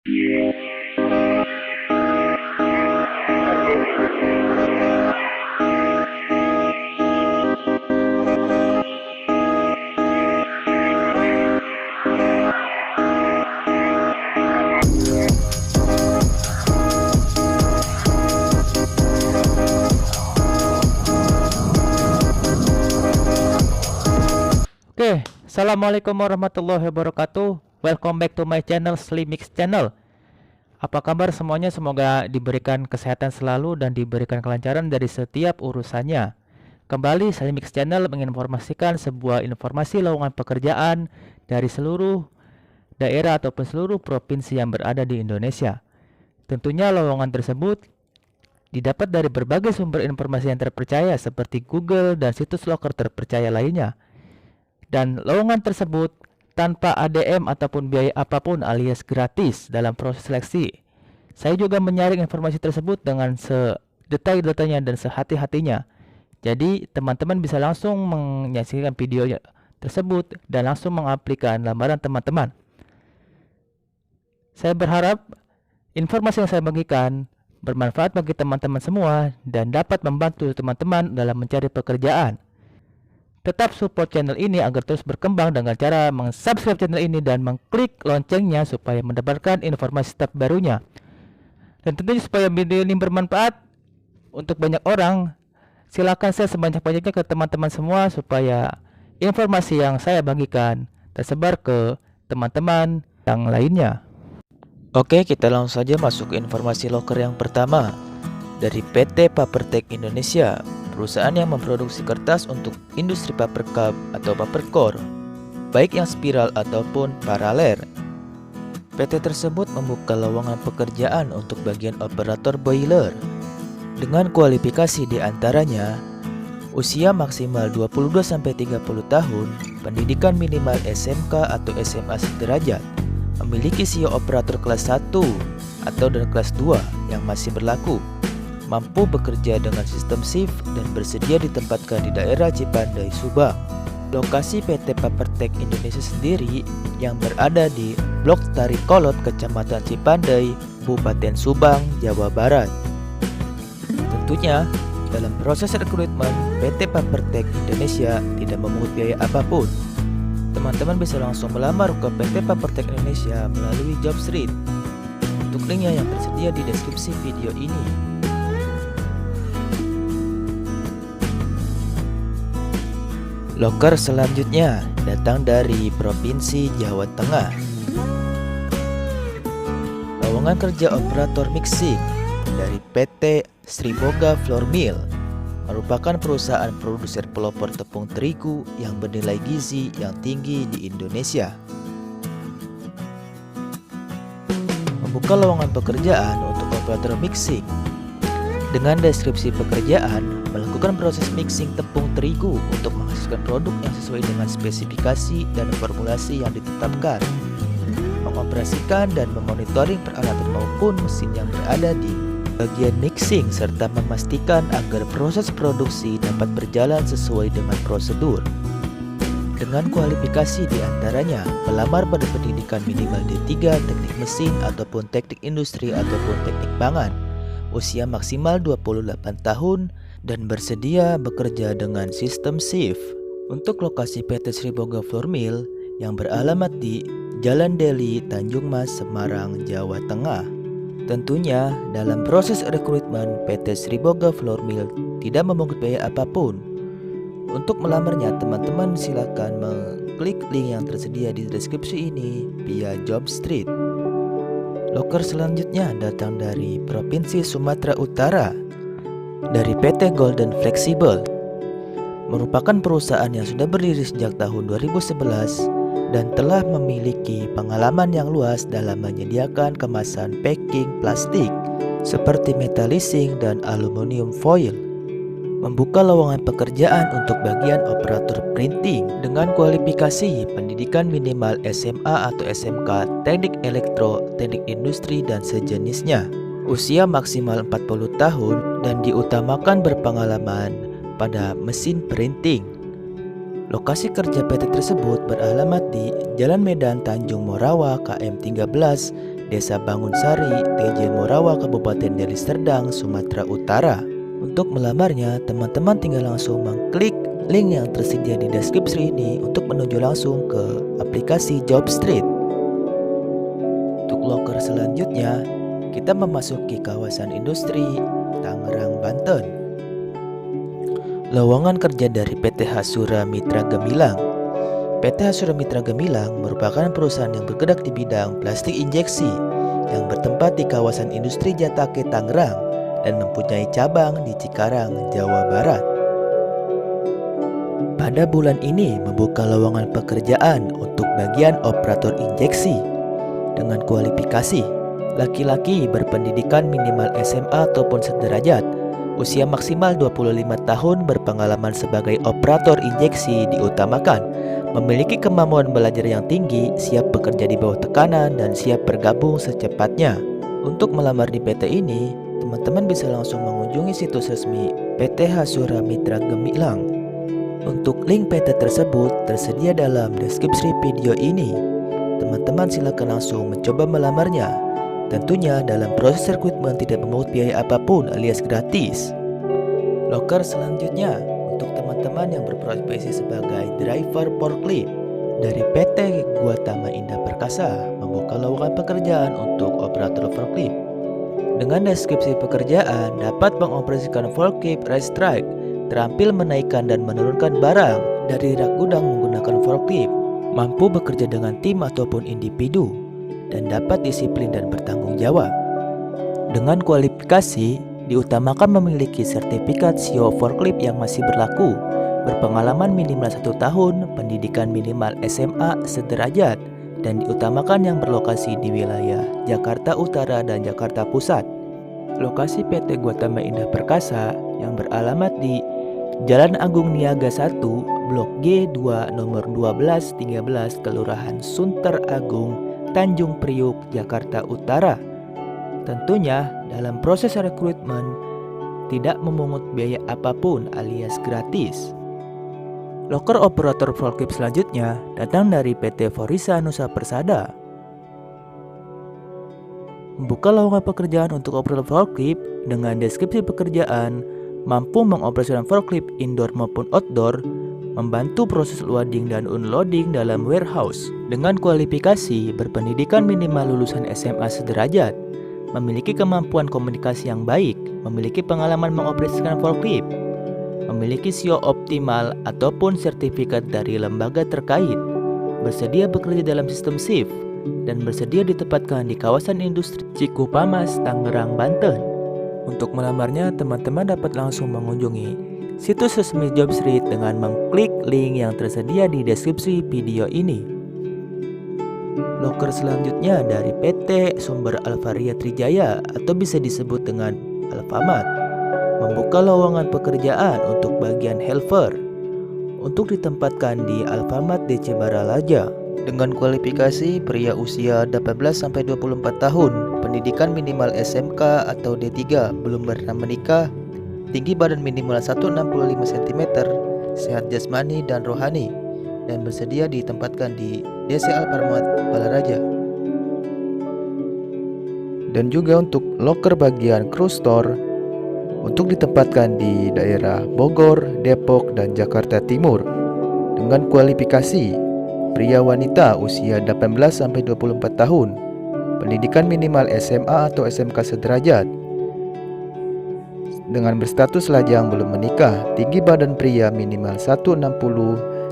Oke, assalamualaikum warahmatullahi wabarakatuh. Welcome back to my channel, Slimix Channel. Apa kabar semuanya? Semoga diberikan kesehatan selalu dan diberikan kelancaran dari setiap urusannya. Kembali Slimix Channel menginformasikan sebuah informasi lowongan pekerjaan dari seluruh daerah ataupun seluruh provinsi yang berada di Indonesia. Tentunya lowongan tersebut didapat dari berbagai sumber informasi yang terpercaya seperti Google dan situs loker terpercaya lainnya. Dan lowongan tersebut tanpa ADM ataupun biaya apapun alias gratis dalam proses seleksi. Saya juga menyaring informasi tersebut dengan sedetail-detailnya dan sehati-hatinya. Jadi teman-teman bisa langsung menyaksikan video tersebut dan langsung mengaplikan lamaran teman-teman. Saya berharap informasi yang saya bagikan bermanfaat bagi teman-teman semua dan dapat membantu teman-teman dalam mencari pekerjaan. Tetap support channel ini agar terus berkembang dengan cara subscribe channel ini dan mengklik loncengnya supaya mendapatkan informasi terbarunya. Dan tentunya supaya video ini bermanfaat untuk banyak orang, silakan share sebanyak-banyaknya ke teman-teman semua supaya informasi yang saya bagikan tersebar ke teman-teman yang lainnya. Oke, kita langsung saja masuk ke informasi loker yang pertama dari PT Papertec Indonesia, perusahaan yang memproduksi kertas untuk industri paper cup atau paper core, baik yang spiral ataupun paraler. PT tersebut membuka lowongan pekerjaan untuk bagian operator boiler dengan kualifikasi diantaranya usia maksimal 22-30 tahun, pendidikan minimal SMK atau SMA sederajat, memiliki SIO operator kelas 1 atau dan kelas 2 yang masih berlaku, mampu bekerja dengan sistem shift dan bersedia ditempatkan di daerah Cipandai, Subang. Lokasi PT Papertec Indonesia sendiri yang berada di Blok Tarikolot, Kecamatan Cipandai, Kabupaten Subang, Jawa Barat. Tentunya, dalam proses rekrutmen, PT Papertec Indonesia tidak memungut biaya apapun. Teman-teman bisa langsung melamar ke PT Papertec Indonesia melalui Jobstreet. Untuk linknya yang tersedia di deskripsi video ini. Loker selanjutnya datang dari Provinsi Jawa Tengah. Lowongan kerja operator mixing dari PT Sriboga Flour Mill merupakan perusahaan produser pelopor tepung terigu yang bernilai gizi yang tinggi di Indonesia. Membuka lowongan pekerjaan untuk operator mixing dengan deskripsi pekerjaan melakukan proses mixing tepung terigu untuk menghasilkan produk yang sesuai dengan spesifikasi dan formulasi yang ditetapkan, mengoperasikan dan memonitoring peralatan maupun mesin yang berada di bagian mixing serta memastikan agar proses produksi dapat berjalan sesuai dengan prosedur. Dengan kualifikasi diantaranya pelamar pada pendidikan minimal D3 teknik mesin ataupun teknik industri ataupun teknik pangan, usia maksimal 28 tahun dan bersedia bekerja dengan sistem shift. Untuk lokasi PT Sriboga Flour Mill yang beralamat di Jalan Deli, Tanjung Mas, Semarang, Jawa Tengah. Tentunya dalam proses rekrutmen PT Sriboga Flour Mill tidak memungut biaya apapun. Untuk melamarnya teman-teman silakan mengklik link yang tersedia di deskripsi ini via Jobstreet. Loker selanjutnya datang dari Provinsi Sumatera Utara dari PT Golden Flexible, merupakan perusahaan yang sudah berdiri sejak tahun 2011 dan telah memiliki pengalaman yang luas dalam menyediakan kemasan packing plastik seperti metalising dan aluminium foil. Membuka lowongan pekerjaan untuk bagian operator printing dengan kualifikasi pendidikan minimal SMA atau SMK, teknik elektro, teknik industri dan sejenisnya. Usia maksimal 40 tahun dan diutamakan berpengalaman pada mesin printing. Lokasi kerja PT tersebut beralamat di Jalan Medan Tanjung Morawa KM 13, Desa Bangunsari, TJ Morawa, Kabupaten Deli Serdang, Sumatera Utara. Untuk melamarnya, teman-teman tinggal langsung mengklik link yang tersedia di deskripsi ini untuk menuju langsung ke aplikasi Jobstreet. Untuk loker selanjutnya, kita memasuki kawasan industri Tangerang, Banten. Lowongan kerja dari PT Hasura Mitra Gemilang. PT Hasura Mitra Gemilang merupakan perusahaan yang bergerak di bidang plastik injeksi yang bertempat di kawasan industri Jatake, Tangerang dan mempunyai cabang di Cikarang, Jawa Barat. Pada bulan ini membuka lowongan pekerjaan untuk bagian operator injeksi dengan kualifikasi laki-laki berpendidikan minimal SMA ataupun sederajat, usia maksimal 25 tahun, berpengalaman sebagai operator injeksi diutamakan, memiliki kemampuan belajar yang tinggi, siap bekerja di bawah tekanan, dan siap bergabung secepatnya. Untuk melamar di PT ini, teman-teman bisa langsung mengunjungi situs resmi PT Hasura Mitra Gemilang. Untuk link PT tersebut tersedia dalam deskripsi video ini. Teman-teman silakan langsung mencoba melamarnya. Tentunya dalam proses rekrutmen tidak memungut biaya apapun alias gratis. Loker selanjutnya untuk teman-teman yang berprofesi sebagai driver forklift dari PT Guatama Indah Perkasa membuka lowongan pekerjaan untuk operator forklift. Dengan deskripsi pekerjaan dapat mengoperasikan forklift race track, terampil menaikkan dan menurunkan barang dari rak gudang menggunakan forklift, mampu bekerja dengan tim ataupun individu, dan dapat disiplin dan bertanggung jawab. Dengan kualifikasi, diutamakan memiliki sertifikat CEO forklift yang masih berlaku, berpengalaman minimal 1 tahun, pendidikan minimal SMA sederajat, dan diutamakan yang berlokasi di wilayah Jakarta Utara dan Jakarta Pusat. Lokasi PT Guatama Indah Perkasa yang beralamat di Jalan Agung Niaga 1, Blok G2 nomor 1213, Kelurahan Sunter Agung, Tanjung Priuk, Jakarta Utara. Tentunya dalam proses rekrutmen tidak memungut biaya apapun alias gratis. Loker operator forklift selanjutnya datang dari PT Forisa Nusa Persada. Membuka lowongan pekerjaan untuk operator forklift dengan deskripsi pekerjaan mampu mengoperasikan forklift indoor maupun outdoor, membantu proses loading dan unloading dalam warehouse. Dengan kualifikasi berpendidikan minimal lulusan SMA sederajat, memiliki kemampuan komunikasi yang baik, memiliki pengalaman mengoperasikan forklift, memiliki SEO optimal ataupun sertifikat dari lembaga terkait, bersedia bekerja dalam sistem shift, dan bersedia ditempatkan di kawasan industri Cikupamas, Tangerang, Banten. Untuk melamarnya, teman-teman dapat langsung mengunjungi situs resmi Jobstreet dengan mengklik link yang tersedia di deskripsi video ini. Loker selanjutnya dari PT Sumber Alvaria Trijaya atau bisa disebut dengan Alfamart, membuka lowongan pekerjaan untuk bagian helper untuk ditempatkan di Alfamart DC Baralaja. Dengan kualifikasi pria usia 18-24 tahun, pendidikan minimal SMK atau D3, belum pernah menikah, tinggi badan minimal 165 cm, sehat jasmani dan rohani, dan bersedia ditempatkan di DC Alfamart Balaraja. Dan juga untuk loker bagian crew store untuk ditempatkan di daerah Bogor, Depok, dan Jakarta Timur. Dengan kualifikasi pria wanita usia 18-24 tahun, pendidikan minimal SMA atau SMK sederajat, dengan berstatus lajang belum menikah, tinggi badan pria minimal 160,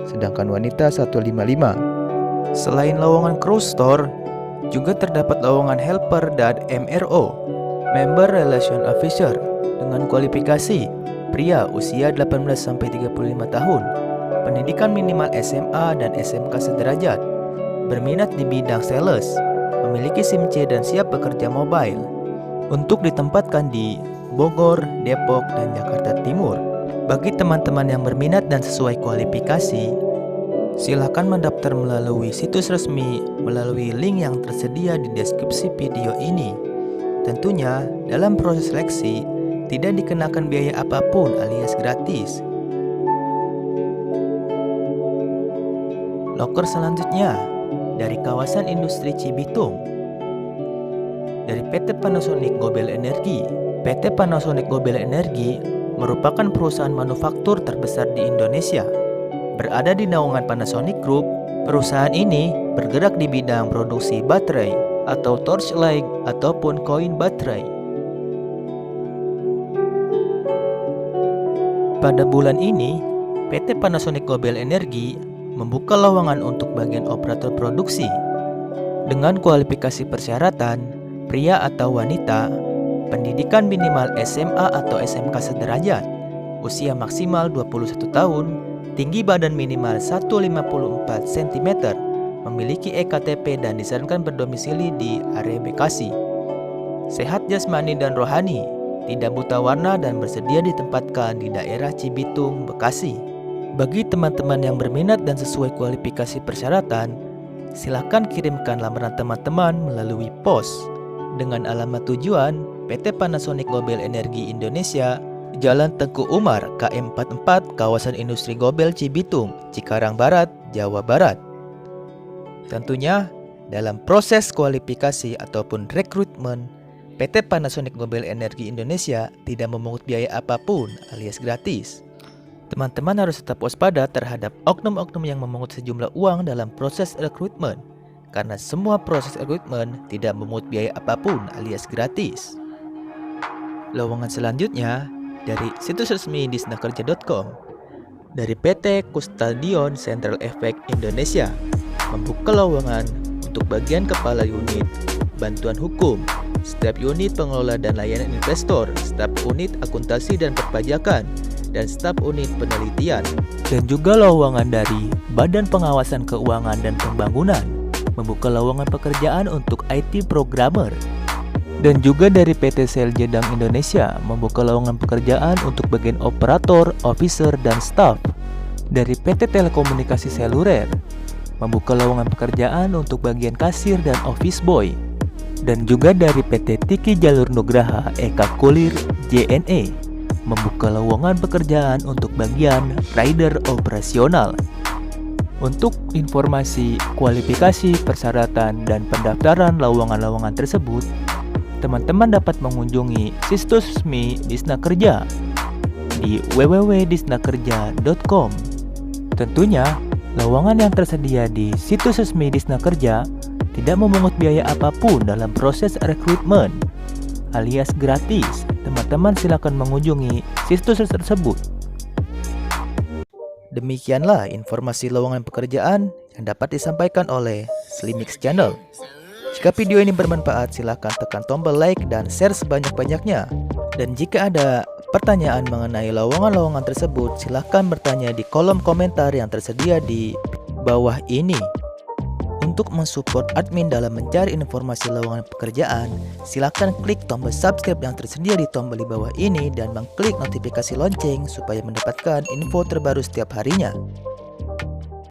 sedangkan wanita 155. Selain lowongan crew store, juga terdapat lowongan helper dan MRO, Member Relation Officer, dengan kualifikasi pria usia 18-35 tahun, pendidikan minimal SMA dan SMK sederajat, berminat di bidang sales, memiliki SIM C dan siap bekerja mobile, untuk ditempatkan di Bogor, Depok, dan Jakarta Timur. Bagi teman-teman yang berminat dan sesuai kualifikasi, silakan mendaftar melalui situs resmi melalui link yang tersedia di deskripsi video ini. Tentunya dalam proses seleksi tidak dikenakan biaya apapun alias gratis. Loker selanjutnya dari kawasan industri Cibitung. dari PT Panasonic Global Energy. PT Panasonic Global Energy merupakan perusahaan manufaktur terbesar di Indonesia. Berada di naungan Panasonic Group, perusahaan ini bergerak di bidang produksi baterai atau torchlight ataupun koin baterai. Pada bulan ini, PT Panasonic Global Energy membuka lowongan untuk bagian operator produksi. Dengan kualifikasi persyaratan, pria atau wanita, pendidikan minimal SMA atau SMK sederajat, usia maksimal 21 tahun, tinggi badan minimal 154 cm, memiliki EKTP dan disarankan berdomisili di area Bekasi. Sehat jasmani dan rohani, tidak buta warna dan bersedia ditempatkan di daerah Cibitung, Bekasi. Bagi teman-teman yang berminat dan sesuai kualifikasi persyaratan, silakan kirimkan lamaran teman-teman melalui pos dengan alamat tujuan PT Panasonic Global Energy Indonesia, Jalan Tengku Umar, KM 44, Kawasan Industri Gobel, Cibitung, Cikarang Barat, Jawa Barat. Tentunya, dalam proses kualifikasi ataupun rekrutmen, PT Panasonic Global Energy Indonesia tidak memungut biaya apapun alias gratis. Teman-teman harus tetap waspada terhadap oknum-oknum yang memungut sejumlah uang dalam proses rekrutmen, karena semua proses rekrutmen tidak memungut biaya apapun alias gratis. Lowongan selanjutnya dari situs resmi disnakerja.com. Dari PT Kustadion Central Effect Indonesia membuka lowongan untuk bagian kepala unit bantuan hukum, staf unit pengelola dan layanan investor, staf unit akuntansi dan perpajakan, dan staf unit penelitian. Dan juga lowongan dari Badan Pengawasan Keuangan dan Pembangunan membuka lowongan pekerjaan untuk IT programmer. Dan juga dari PT Sel Jedang Indonesia membuka lowongan pekerjaan untuk bagian operator, officer, dan staf. Dari PT Telekomunikasi Seluler membuka lowongan pekerjaan untuk bagian kasir dan office boy. Dan juga dari PT Tiki Jalur Nugraha Eka Kulir JNE membuka lowongan pekerjaan untuk bagian rider operasional. Untuk informasi kualifikasi, persyaratan, dan pendaftaran lowongan-lowongan tersebut, teman-teman dapat mengunjungi situs resmi Disna Kerja di www.disnakerja.com. Tentunya, lowongan yang tersedia di situs resmi Disna Kerja tidak memungut biaya apapun dalam proses rekrutmen alias gratis. Teman-teman silakan mengunjungi situs tersebut. Demikianlah informasi lowongan pekerjaan yang dapat disampaikan oleh Slimix Channel. Jika video ini bermanfaat, silakan tekan tombol like dan share sebanyak-banyaknya. Dan jika ada pertanyaan mengenai lowongan-lowongan tersebut, silakan bertanya di kolom komentar yang tersedia di bawah ini. Untuk mensupport admin dalam mencari informasi lowongan pekerjaan, silakan klik tombol subscribe yang tersedia di tombol di bawah ini dan mengklik notifikasi lonceng supaya mendapatkan info terbaru setiap harinya.